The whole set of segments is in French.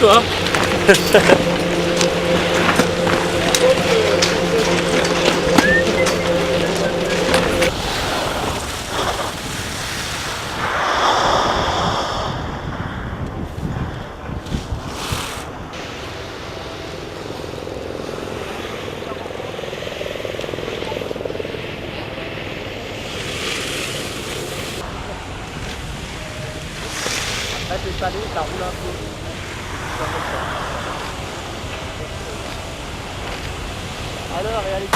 toi. Là, t'es salé, ça roule un peu. Alors, et allez.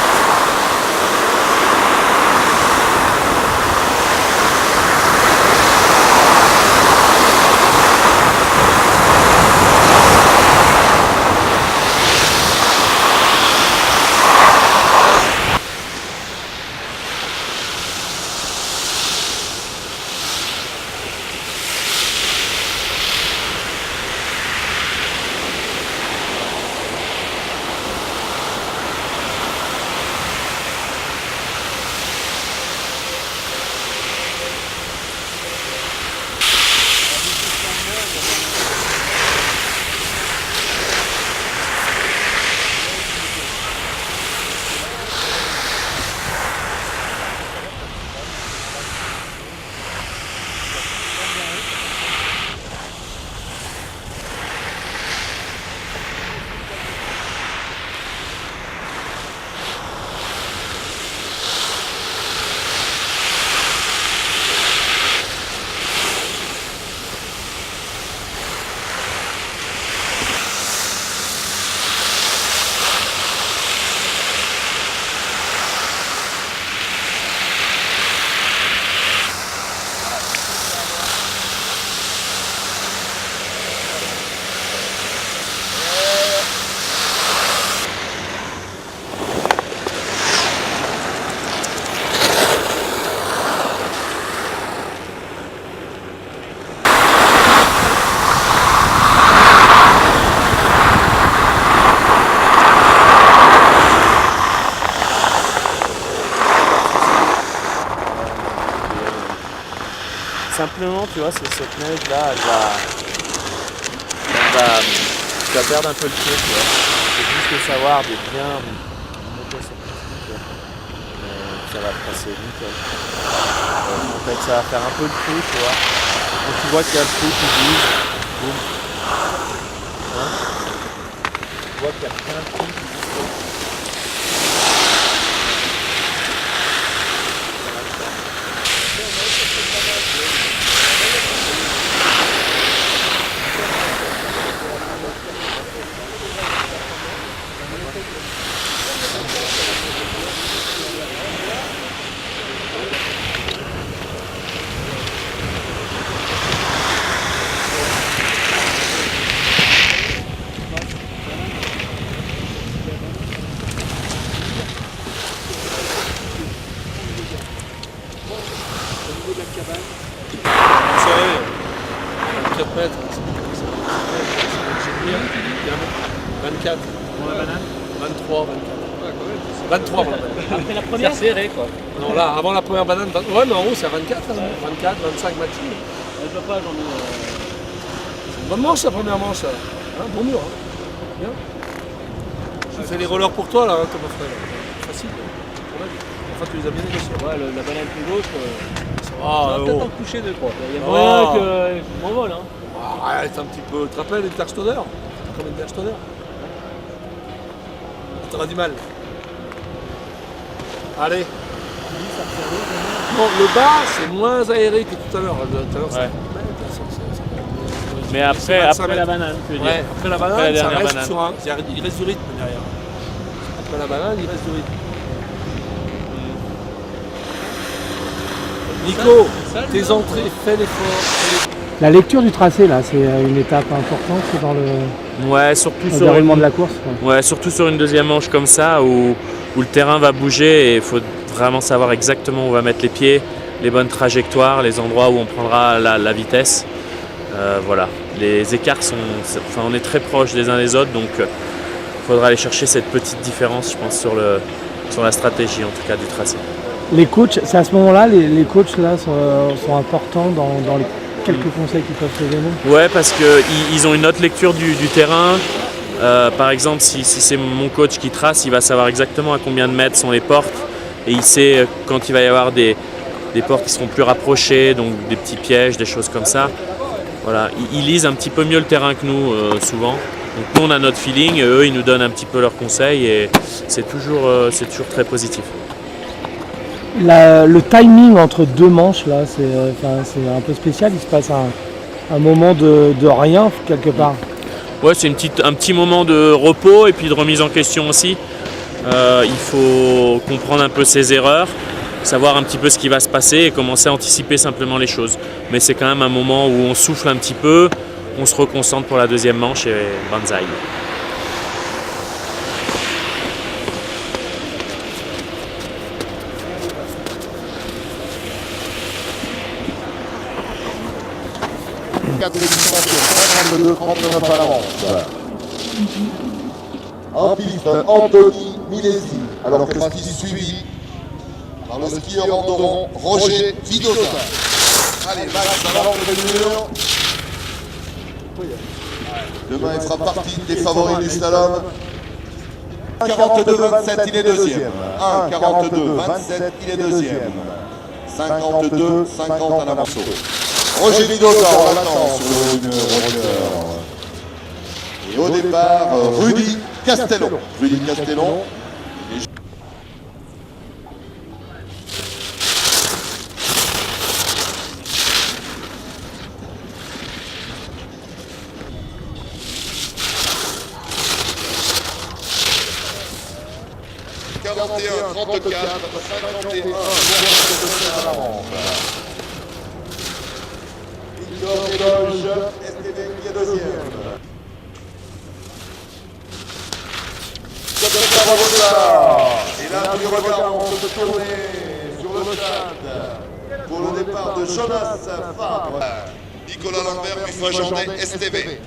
Simplement, tu vois, cette neige-là, tu vas perdre un peu le pied, tu vois. C'est juste de savoir de bien monter sur le pied, ça va passer nickel. En fait, ça va faire un peu le trou, tu vois. Quand tu vois qu'il y a le trou qui bouge, boum. Hein, tu vois qu'il y a plein de trous qui bougent. Vous savez, 4 mètres, 24, 23, 24. 23 pour la banane. Après la première serré quoi. Non, là, avant la première banane, ouais, mais en haut c'est à 24, hein, 24, 25 maximum. Je vois pas, j'en ai. C'est une bonne manche la première manche, là. Hein, bon mur, hein. Bien. Je fais les rollers pour toi, là, hein, Thomas frère. Facile. Enfin, tu les as bien négociés. Ouais, la banane plus gauche. Ah, ça va peut-être en toucher deux, quoi. Il y a moyen que je m'envole, hein. Arrête un petit peu. Tu te rappelles l'Interstoder? Comme l'Interstoder? T'auras du mal. Allez. Bon, le bas, c'est moins aéré que tout à l'heure. Tout à l'heure, Ouais. c'est Mais après la banane, tu veux dire. Ouais, après la banane, Après la ça dernière reste banane. sur un. Il reste du rythme derrière. Après la banane, il reste du rythme. Nico, tes entrées, fais l'effort. La lecture du tracé, là, c'est une étape importante dans le Ouais, surtout sur déroulement de la course, quoi. Ouais, surtout sur une deuxième manche comme ça où le terrain va bouger et il faut vraiment savoir exactement où on va mettre les pieds, les bonnes trajectoires, les endroits où on prendra la vitesse. Voilà, les écarts on est très proches les uns des autres, donc il faudra aller chercher cette petite différence, je pense, sur la stratégie en tout cas du tracé. Les coachs, c'est à ce moment-là, les coachs là sont importants dans les quelques conseils qui peuvent te donner? Ouais, parce qu'ils ont une autre lecture du terrain. Par exemple, si c'est mon coach qui trace, il va savoir exactement à combien de mètres sont les portes. Et il sait quand il va y avoir des portes qui seront plus rapprochées, donc des petits pièges, des choses comme ça. Voilà, ils lisent un petit peu mieux le terrain que nous, souvent. Donc nous, on a notre feeling, et eux, ils nous donnent un petit peu leurs conseils, et c'est toujours très positif. Le timing entre deux manches, là, c'est un peu spécial. Il se passe un moment de rien, quelque part. Ouais, c'est un petit moment de repos et puis de remise en question aussi. Il faut comprendre un peu ses erreurs, savoir un petit peu ce qui va se passer et commencer à anticiper simplement les choses. Mais c'est quand même un moment où on souffle un petit peu, on se reconcentre pour la deuxième manche et banzai. Quatrième dimension, 52-39 à l'avance. En piste, Anthony Milesi, alors que sera suivi par le skieur andorran Roger Vidosa. Allez, Max à l'avant du mur. Demain, il fera partie des favoris du slalom. 1,42-27, il est deuxième. 1,42-27, il est deuxième. 52-50 à l'avance. Roger Vidosa, on l'attend sur une Roger. Et au départ, Rudy Castellon. Rudy Castellon. « 41, 34, 51, 67 à la ronde. Victor Eloge, STV qui est deuxième. Et là, tu regardes, on peut se tourner sur le stade pour le départ de Jonas Fabre. Nicolas Lambert, Buffon Jourdain, STV.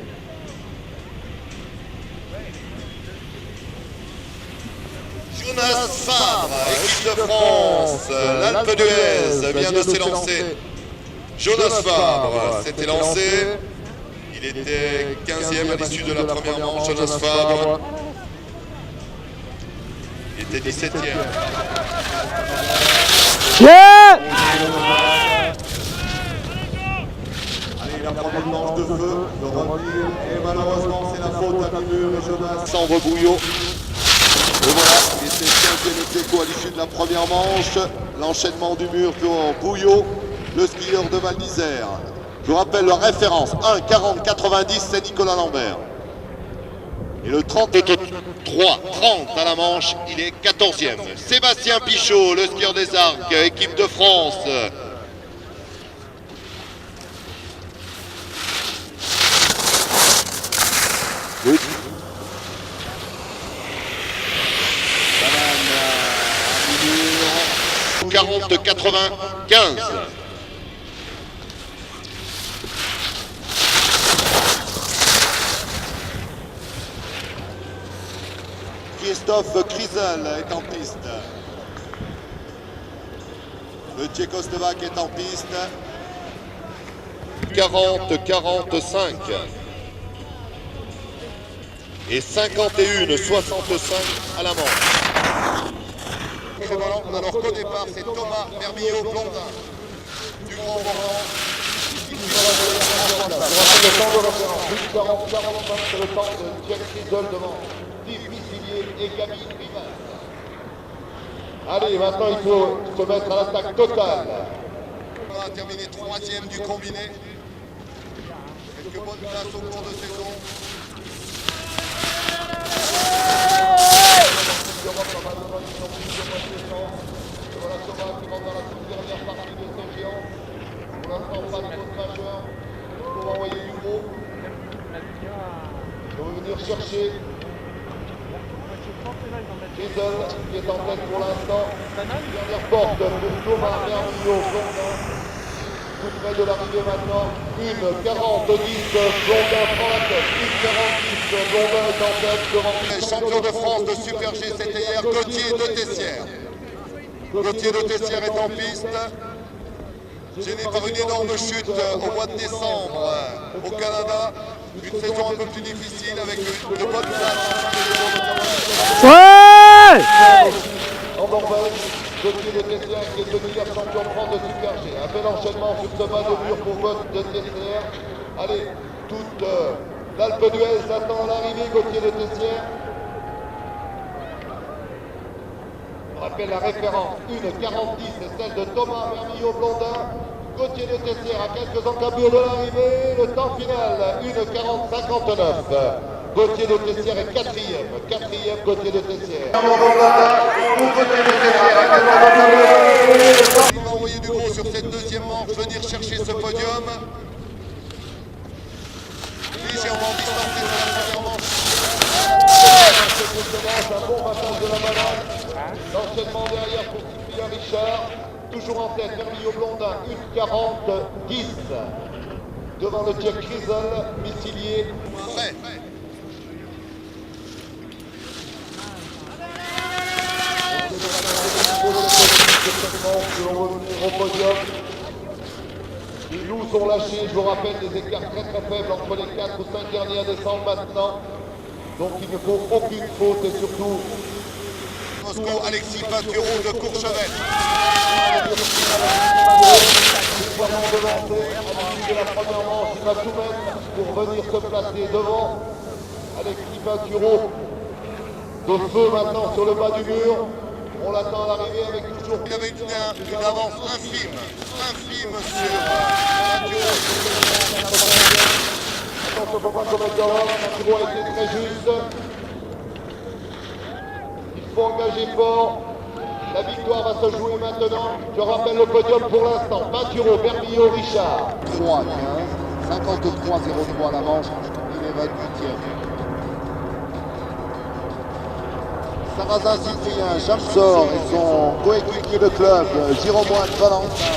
Jonas Fabre, équipe de France, l'Alpe d'Huez vient de s'élancer. Jonas Fabre s'était lancé. Il était 15e à l'issue de la première manche. Jonas Fabre était 17e. Yeah! Allez, la première manche de feu, le repli, et malheureusement c'est la faute à Mimur et Jonas. Sans rebouillot. Et voilà, il était 15e ex aequo à l'issue de la première manche. L'enchaînement du mur pour Bouillot, le skieur de Val d'Isère. Je vous rappelle leur référence, 1,40-90, c'est Nicolas Lambert. Et le 33-30 à la manche, il est 14e. Sébastien Pichot, le skieur des Arcs, équipe de France. Oui. 40-95. Christophe Krizel est en piste. Le Tchécoslovaque est en piste. 40-45. Et 51-65 à la manche. Alors qu'au départ, c'est Thomas Mermillot-Blondin du Grand Bornand. Le temps de référence, 40-45, c'est le temps de Jack Krizel devant Steve Missilier et Gabi Rivas. Allez, maintenant il faut se mettre à l'attaque totale. On va terminer 3e du combiné. Quelques bonnes places au cours de saison. Voilà Thomas qui rentre dans la toute dernière partie de ce géant. Pour l'instant, pas de faute majeure. On va envoyer du gros. On va venir chercher Krizel qui est en tête pour l'instant. Dernière porte pour Thomas Mermillot-Blondin. Tout près de l'arrivée maintenant. 1,40-10, Blondin prend la tête. 1,40-10, Blondin est en tête devant. Champion de France de Super G, c'était hier Gauthier de Tessières. Gauthier de Tessières est en piste. gêné par une énorme chute au mois de décembre au Canada. Une saison un peu plus difficile avec de bonnes places. Ouais! En Norvège, Gauthier de Tessière qui est devenu champion de France de Super G. Un bel enchaînement sur ce bas de mur pour Gauthier de Tessière. Allez, toute l'Alpe d'Huez attend l'arrivée, Gauthier de Tessière. On rappelle la référence, 1,40-10, c'est celle de Thomas Vermillot-Blondin. Gauthier de Tessière à quelques encablures de l'arrivée. Le temps final, 1,40-59. Gauthier de Tessière est quatrième. Gauthier de Tessière. On va envoyer du gros sur cette deuxième manche, venir chercher ce podium. Légèrement distancé sur la première manche. Un bon passage de la balade. L'enchaînement derrière pour Cyprien Richard. Toujours en tête, Vermillot-Blondin, 1,40-10. Devant le tir Crisol, Missilier. Prêt. Au podium. Les loups sont lâchés, je vous rappelle, des écarts très faibles entre les 4 ou 5 derniers à descendre maintenant. Donc il ne faut aucune faute et surtout Moscou, Alexis Pinturo de Courchevel. De la première manche, il va tout mettre pour venir se placer devant Alexis Pinturo. De feu maintenant sur le bas du mur. On l'attend à l'arrivée avec toujours. Il avait une avance infime sur Pinturo. Attention, il ne faut pas commettre d'erreur. Pinturo a été très juste. Il faut engager fort. La victoire va se jouer maintenant. Je rappelle le podium pour l'instant. Pinturo, Vermillot, Richard. 3-15, 53-03 à la manche. Il est 28e. Sarrazin Cyprien, Jamsor et son coéquipier de club, Giromoine Valentin.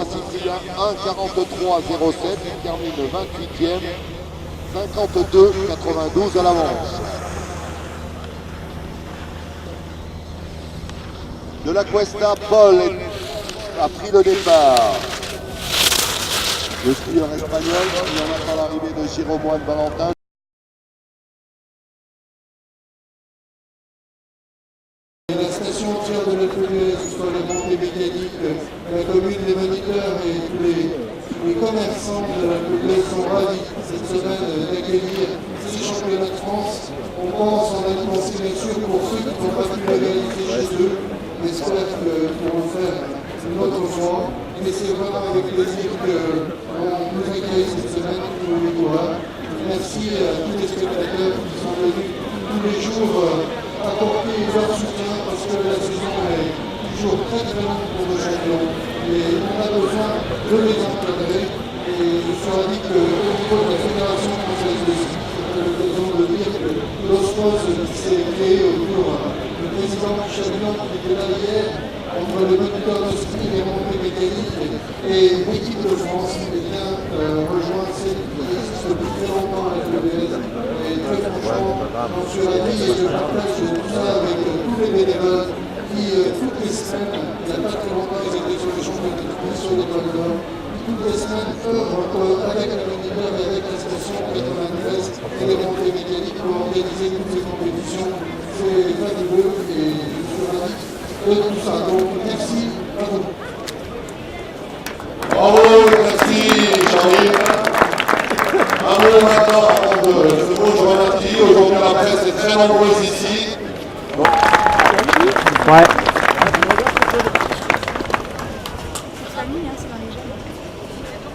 Cyprien, 1-43-07, il termine 28e. 52-92 à la manche. De la Cuesta, Paul a pris le départ. Le skieur espagnol, qui en attend l'arrivée de Giromoine Valentin. La station entière de l'Alpe d'Huez, que ce soit les montées mécaniques, la commune, les moniteurs et tous les commerçants de l'Alpe d'Huez sont ravis cette semaine d'accueillir ces championnats de France. On pense en a pensé bien sûr pour ceux qui n'ont pas pu la réaliser chez eux, mais j'espère qu'ils pourront faire une autre fois. Mais c'est vraiment avec plaisir qu'on nous accueille cette semaine pour les coureurs. Merci à tous les spectateurs qui sont venus tous les jours apporter leur soutien parce que la saison est toujours très longue pour nos champions et on a besoin de les encadrer et je suis ravi qu'au niveau de la Fédération française de ski, j'ai l'occasion de dire que l'OSPOS qui s'est créé autour du président du champion qui était là hier entre les moniteurs de ski, les montées mécaniques et l'équipe de France rejoint celle qui existe depuis très longtemps avec le BS. Et très franchement, j'en suis ravi et je partage tout ça avec tous les bénévoles qui, toutes les semaines, il n'y a pas très longtemps, ils étaient sur les championnats de ski, sur les Val d'Or, toutes les semaines œuvrent avec la moniteur et avec la station 93 et les montées mécaniques pour organiser toutes ces compétitions. C'est fabuleux et je suis ravi de tout ça. Donc merci à vous. Bravo, merci Jean-Yves. Un mot maintenant avant de ce mot, je remercie. Aujourd'hui la presse est très nombreuse ici. Ouais. Famille, c'est dans les jeunes.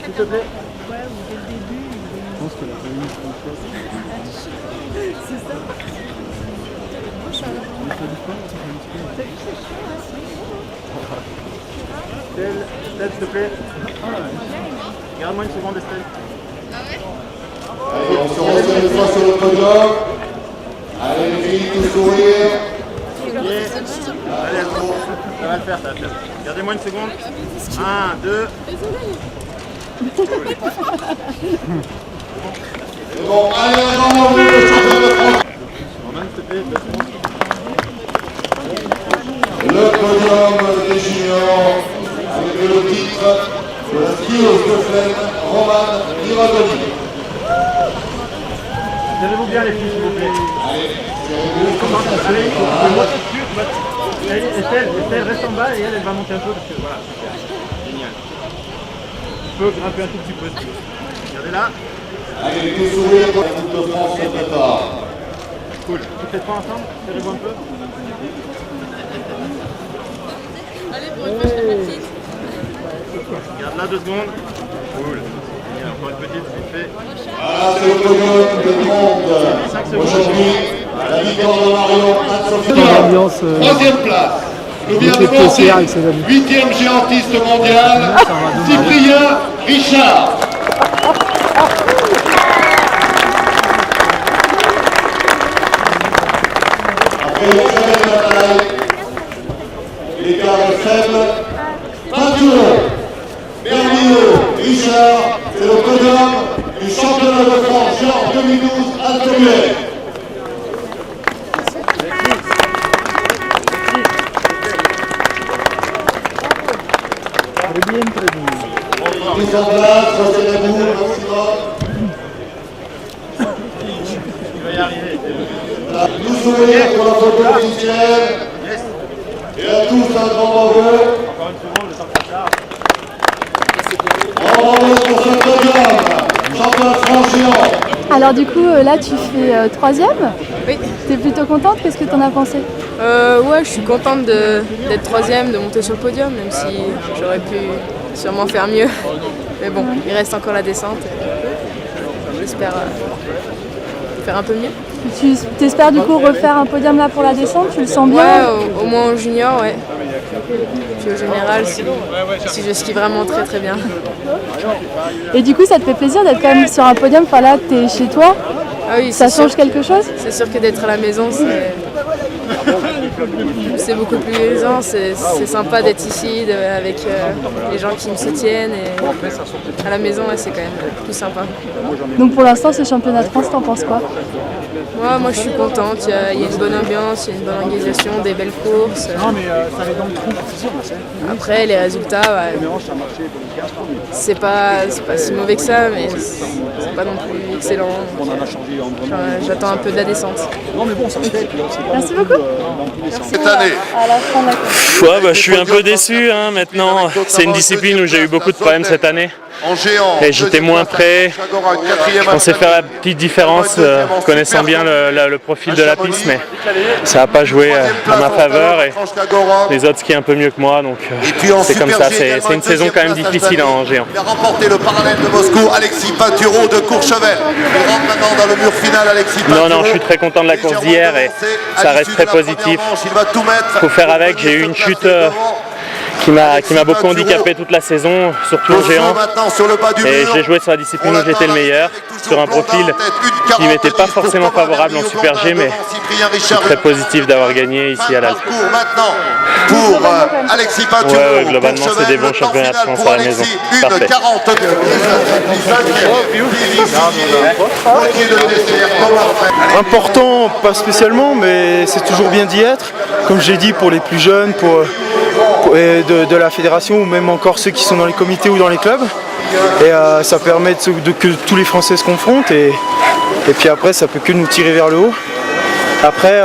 S'il te plaît. Ouais, ou dès le début. Je pense que la famille se fait. C'est ça. Moi, je suis à la fin. T'as vu, c'est chaud, hein, c'est Estelle, s'il te plaît. Regarde-moi une seconde, Estelle. Allez, on se retrouve une fois sur le podium. Allez, les filles, tout sourire. Allez, ça va le faire, ça va le faire. Regardez-moi une seconde. 1, 2. C'est bon, allez, avant le champion de France. Romain, s'il te plaît, 2 secondes. le podium des juniors avec le titre de la skieuse de plaine Romane Miragoli. Serrez-vous bien les filles, s'il vous plaît. Allez, Estelle, reste en bas et elle va monter un peu parce que voilà, super. Génial. Tu peux grimper un tout petit peu. Regardez là. Allez, les sourires quand l'équipe de France se prépare. Cool. Toutes les trois ensemble, serrez-vous un peu. Allez, pour une prochaine petite. Regarde là 2 secondes. Cool. Génial, encore une petite, vite fait. Voilà, c'est le podium de monde. Aujourd'hui, la victoire de Marion Anne-Sophie. L'ambiance, Troisième place. Nous vient avec de les PCR avec ses monter. amis. 8e géantiste mondial, Cyprien Richard. Après le sommet de la bataille, l'écart est faible. Peinture, Bernino, Richard, c'est le podium du championnat de France en 2012 à Tournai. Mise en place, resserrez-vous au maximum. Il va y arriver. Nous sourire pour la photo officielle. Et à tous un grand bravo. Encore une seconde, le temps que ça charge. Bravo pour ce podium. Championnat de France géant. Alors du coup, là tu fais 3e. Oui. T'es plutôt contente? Qu'est-ce que t'en as pensé? Ouais, je suis contente d'être 3e, de monter sur le podium, même si j'aurais pu sûrement faire mieux. Mais bon, il reste encore la descente. J'espère faire un peu mieux. Tu t'espères du coup refaire un podium là pour la descente? Tu le sens bien? Ouais, au moins au junior, ouais. Puis au général, si je skie vraiment très très bien. Et du coup, ça te fait plaisir d'être quand même sur un podium? Enfin là, t'es chez toi. Ah oui, Ça c'est sûr. change quelque chose? C'est sûr que d'être à la maison, c'est beaucoup plus aisant. C'est sympa d'être ici avec les gens qui me soutiennent. Et à la maison, ouais, c'est quand même plus sympa. Donc pour l'instant, ce championnat de France, t'en penses quoi? Moi, je suis contente. Il y a une bonne ambiance, il y a une bonne organisation, des belles courses. Après, les résultats, ouais, c'est pas si mauvais que ça, mais c'est pas non plus excellent. J'attends un peu de la descente. Merci beaucoup. Cette année. À la fin de la course. Ouais, bah, je suis un peu déçu hein, maintenant. C'est une discipline où j'ai eu beaucoup de problèmes cette année. En géant. Et j'étais moins prêt. Je pensais faire la petite différence, connaissant bien le profil de la piste, mais ça n'a pas joué à ma faveur. Et les autres skient un peu mieux que moi, donc c'est comme ça. C'est une saison quand même difficile en géant. Il a remporté le parallèle de Moscou, Alexis Pinturo de Courchevel. Il rentre maintenant dans le mur final, Alexis Pinturo. Non, je suis très content de la course d'hier et ça reste très positif. Il faut faire avec. J'ai eu une chute qui m'a beaucoup handicapé toute la saison, surtout en géant. Et j'ai joué sur la discipline où j'étais le meilleur, sur un profil qui m'était pas forcément favorable en Super G, mais c'est très positif d'avoir gagné ici à l'Alpe. Maintenant pour Alexis Pinturo. Ouais, globalement c'est des bons championnats de France à la maison. Parfait. Important, pas spécialement, mais c'est toujours bien d'y être. Comme j'ai dit, pour les plus jeunes, de la fédération ou même encore ceux qui sont dans les comités ou dans les clubs. Et ça permet que tous les Français se confrontent et puis après ça peut que nous tirer vers le haut. Après,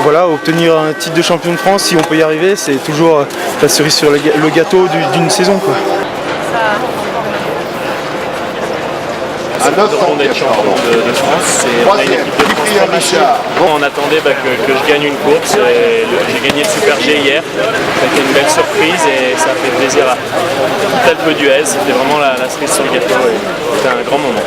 voilà, obtenir un titre de champion de France, si on peut y arriver, c'est toujours la cerise sur le gâteau d'une saison, quoi. On est champion de France, on a une équipe de France ambitieuse. On attendait que je gagne une course et j'ai gagné le Super G hier. C'était une belle surprise et ça fait plaisir à toute l'Alpe d'Huez. C'était vraiment la cerise sur le gâteau et c'était un grand moment.